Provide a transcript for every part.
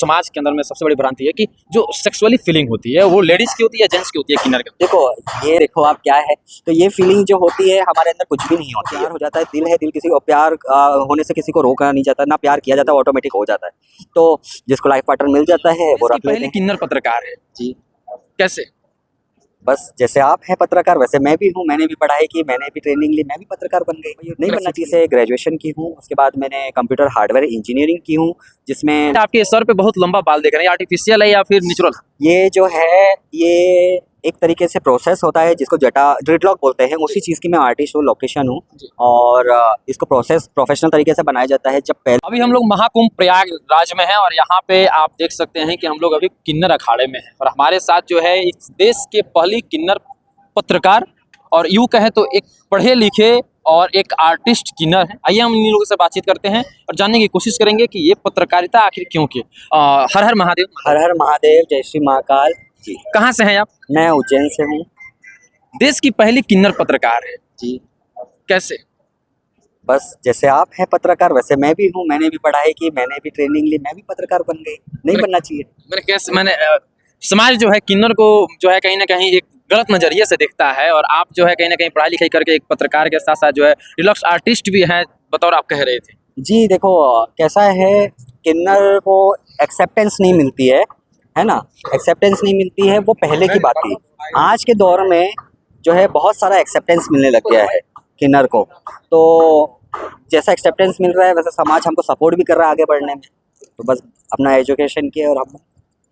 समाज के अंदर में सबसे बड़ी भ्रांति है कि जो सेक्सुअली फीलिंग होती है वो लेडीज की होती है या जेंट्स की होती है किन्नर की? देखो आप क्या है, तो ये फीलिंग जो होती है हमारे अंदर कुछ भी नहीं होती। प्यार हो जाता है, दिल है, दिल किसी को प्यार होने से किसी को रोका नहीं जाता, ना प्यार किया जाता, ऑटोमेटिक हो जाता है। तो जिसको लाइफ पार्टनर मिल जाता है वो रख लेते पहले हैं। किन्नर पत्रकार है जी, कैसे? बस जैसे आप हैं पत्रकार वैसे मैं भी हूँ। मैंने भी पढ़ाई की, मैंने भी ट्रेनिंग ली, मैं भी पत्रकार बन गई। नहीं बनना चाहिए से ग्रेजुएशन की हूँ, उसके बाद मैंने कंप्यूटर हार्डवेयर इंजीनियरिंग की हूँ, जिसमें आपके सर पे बहुत लंबा बाल दिख रहे हैं, आर्टिफिशियल है या फिर नेचुरल? ये जो है ये एक तरीके से प्रोसेस होता है जिसको जटा ड्रिडलॉक बोलते हैं। उसी चीज़ की मैं आर्टिस्ट हूँ, लोकेशन हूँ, और इसको प्रोसेस प्रोफेशनल तरीके से बनाया जाता है। जब पहले अभी हम लोग महाकुंभ प्रयागराज में हैं और यहाँ पे आप देख सकते हैं कि हम लोग अभी किन्नर अखाड़े में हैं और हमारे साथ जो है इस देश के पहली किन्नर पत्रकार और यूँ कहें तो एक पढ़े लिखे और एक आर्टिस्ट किन्नर है। आइए हम इन लोगों से बातचीत करते हैं और जानने की कोशिश करेंगे कि ये पत्रकारिता आखिर क्यों की। हर हर महादेव। हर हर महादेव, जय श्री महाकाल जी। कहाँ से हैं आप? मैं उज्जैन से हूँ देश की पहली किन्नर पत्रकार है जी। कैसे? बस जैसे आप हैं पत्रकार वैसे मैं भी हूँ। मैंने भी पढ़ाई की, मैंने भी ट्रेनिंग ली, मैं भी पत्रकार बन गई। नहीं बनना चाहिए। मैंने समाज जो है किन्नर को जो है कहीं ना कहीं एक गलत नजरिए से देखता है और आप जो है कहीं ना कहीं पढ़ाई लिखाई करके एक पत्रकार के साथ साथ जो है डिलक्स आर्टिस्ट भी हैं बतौर आप कह रहे थे। जी देखो कैसा है, किन्नर को एक्सेप्टेंस नहीं मिलती है ना। एक्सेप्टेंस नहीं मिलती है, वो पहले की बात थी। आज के दौर में जो है बहुत सारा एक्सेप्टेंस मिलने लग गया है किन्नर को। तो जैसा एक्सेप्टेंस मिल रहा है वैसा समाज हमको सपोर्ट भी कर रहा है आगे बढ़ने में। तो बस अपना एजुकेशन किया। और हम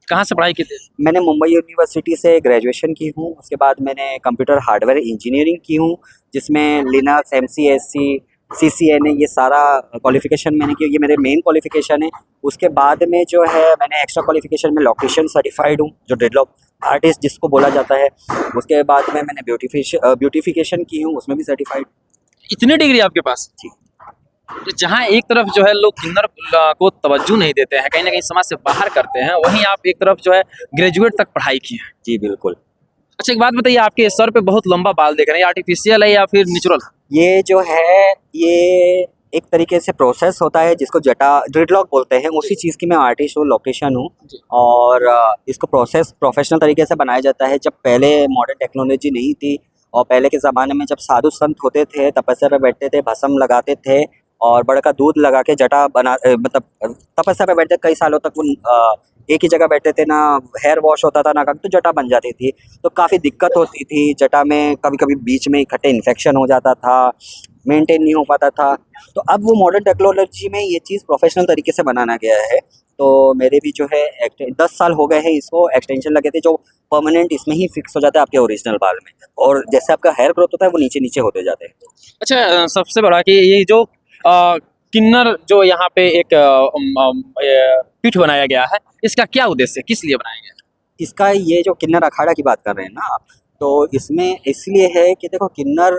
कहाँ से पढ़ाई की थी? मैंने मुंबई यूनिवर्सिटी से ग्रेजुएशन की हूँ, उसके बाद मैंने कंप्यूटर हार्डवेयर इंजीनियरिंग की हूँ, जिसमें लिनक्स, MCSE, CCNA ये सारा क्वालिफिकेशन मैंने किया। ये मेरे मेन क्वालिफिकेशन है। उसके बाद में जो है मैंने एक्स्ट्रा क्वालिफिकेशन में लॉकेशन सर्टिफाइड हूँ, जो ड्रेडलॉक आर्टिस्ट जिसको बोला जाता है। उसके बाद में मैंने ब्यूटिफिकेशन की हूँ, उसमें भी सर्टिफाइड। इतनी डिग्री आपके पास? जी। तो जहाँ एक तरफ जो है लोग किन्नर को तवज्जो नहीं देते हैं, कहीं ना कहीं समाज से बाहर करते हैं, वहीं आप एक तरफ जो है ग्रेजुएट तक पढ़ाई की है। जी बिल्कुल। अच्छा एक बात बताइए, आपके सर पे बहुत लंबा बाल दिख रहे हैं, आर्टिफिशियल है या फिर नेचुरल? ये जो है ये एक तरीके से प्रोसेस होता है जिसको जटा ड्रिडलॉक बोलते हैं। उसी चीज़ की मैं आर्टिस्ट हूँ, लोकेशन हूँ, और इसको प्रोसेस प्रोफेशनल तरीके से बनाया जाता है। जब पहले मॉडर्न टेक्नोलॉजी नहीं थी और पहले के ज़माने में जब साधु संत होते थे, तपस्या पे बैठते थे, भस्म लगाते थे और बड़ का दूध लगा के जटा बना मतलब तपस्या पे बैठते कई सालों तक वो एक ही जगह बैठते थे, ना हेयर वॉश होता था ना कभी, तो जटा बन जाती थी। तो काफ़ी दिक्कत होती थी जटा में, कभी कभी बीच में इकट्ठे इन्फेक्शन हो जाता था, मेंटेन नहीं हो पाता था। तो अब वो मॉडर्न टेक्नोलॉजी में ये चीज़ प्रोफेशनल तरीके से बनाना गया है। तो मेरे भी जो है 10 साल हो गए हैं इसको, एक्सटेंशन लगे थे जो परमानेंट इसमें ही फिक्स हो जाता है आपके ओरिजिनल बाल में, और जैसे आपका हेयर ग्रोथ होता है वो नीचे नीचे होते जाते हैं। अच्छा सबसे बड़ा कि ये जो किन्नर जो यहाँ पे एक पीठ बनाया गया है, इसका क्या उद्देश्य है, किस लिए बनाया गया है? इसका ये जो किन्नर अखाड़ा की बात कर रहे हैं ना आप, तो इसमें इसलिए है कि देखो किन्नर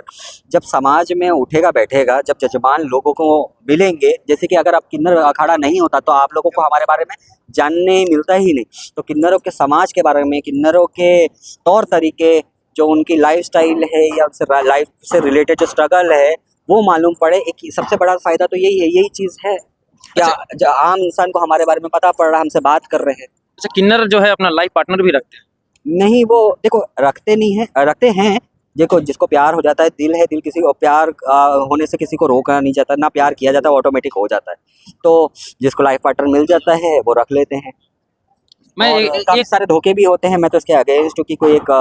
जब समाज में उठेगा बैठेगा, जब जजमान लोगों को मिलेंगे, जैसे कि अगर आप किन्नर अखाड़ा नहीं होता तो आप लोगों को हमारे बारे में जानने मिलता ही नहीं। तो किन्नरों के समाज के बारे में, किन्नरों के तौर तरीके, जो उनकी लाइफस्टाइल है या उससे लाइफ से रिलेटेड जो स्ट्रगल है वो मालूम पड़े। एक सबसे बड़ा फायदा तो यही है, यही चीज़ है क्या आम इंसान को हमारे बारे में पता पड़ रहा, हमसे बात कर रहे हैं। अच्छा किन्नर जो है अपना लाइफ पार्टनर भी रखते हैं? नहीं, वो देखो रखते नहीं है, रखते हैं। देखो जिसको प्यार हो जाता है, दिल है, दिल किसी को प्यार होने से किसी को रोका नहीं जाता, ना प्यार किया जाता, ऑटोमेटिक हो जाता है। तो जिसको लाइफ पार्टनर मिल जाता है वो रख लेते हैं। काफी सारे धोखे भी होते हैं। मैं तो इसके अगेंस्ट हूँ कि कोई एक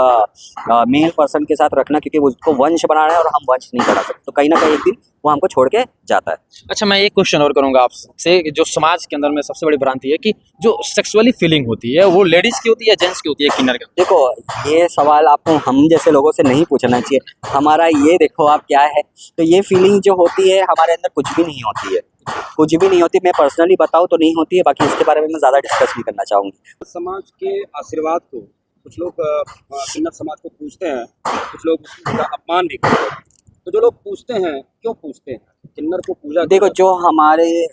मेल पर्सन के साथ रखना, क्योंकि उसको वंश बनाना है और हम वंश नहीं बना सकते। तो कहीं ना कहीं एक दिन वो हमको छोड़ के जाता है। अच्छा मैं एक क्वेश्चन और करूंगा आपसे, जो समाज के अंदर में सबसे बड़ी भ्रांति है कि जो सेक्सुअली फीलिंग होती है वो लेडीज की होती है या जेंट्स की होती है किन्नर की? देखो ये सवाल आपको हम जैसे लोगों से नहीं पूछना चाहिए। हमारा ये देखो आप क्या है, तो ये फीलिंग जो होती है हमारे अंदर कुछ भी नहीं होती है, कुछ भी नहीं होती। मैं पर्सनली बताऊँ तो नहीं होती है, बाकी इसके बारे में मैं ज़्यादा डिस्कस नहीं करना चाहूँगी। समाज के आशीर्वाद को कुछ लोग किन्नर समाज को पूछते हैं, कुछ लोग उसका अपमान भी करते हैं। तो जो लोग पूछते हैं, क्यों पूछते हैं किन्नर को? पूजा देखो जो हमारे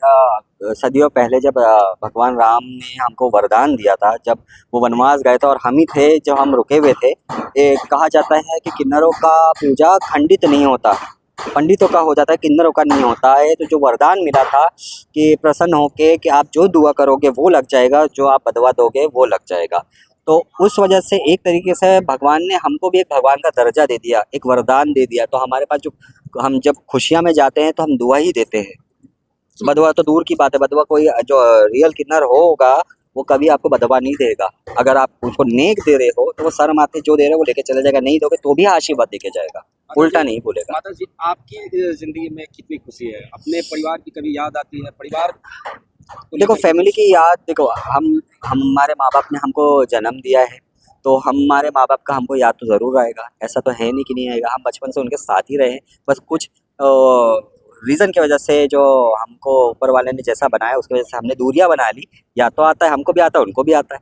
सदियों पहले जब भगवान राम ने हमको वरदान दिया था, जब वो वनवास गए थे और हम ही थे जो हम रुके हुए थे, कहा जाता है कि किन्नरों का पूजा खंडित नहीं होता, पंडितों का हो जाता है, किन्नरों का नहीं होता है। तो जो वरदान मिला था कि प्रसन्न होके कि आप जो दुआ करोगे वो लग जाएगा, जो आप बदवा दोगे वो लग जाएगा। तो उस वजह से एक तरीके से भगवान ने हमको भी एक भगवान का दर्जा दे दिया, एक वरदान दे दिया। तो हमारे पास जो हम जब खुशियाँ में जाते हैं तो हम दुआ ही देते हैं। बदवा तो दूर की बात है, बदवा कोई जो रियल किन्नर होगा वो कभी आपको बदवा नहीं देगा। अगर आप उसको नेक दे रहे हो तो वो सर माथे जो दे रहे हो वो लेके चले जाएगा, नहीं दोगे तो भी आशीर्वाद देके जाएगा, उल्टा नहीं बोलेगा। माता जी, आपकी जिंदगी में कितनी खुशी है? अपने परिवार की कभी याद आती है? परिवार को देखो लेकर फैमिली की याद, देखो हमारे माँ बाप ने हमको जन्म दिया है तो हमारे माँ बाप का हमको याद तो ज़रूर आएगा, ऐसा तो है नहीं कि नहीं आएगा। हम बचपन से उनके साथ ही रहे हैं, बस कुछ रीज़न की वजह से जो हमको ऊपर वाले ने जैसा बनाया उसकी वजह से हमने दूरियां बना ली। या तो आता है, हमको भी आता है, उनको भी आता है।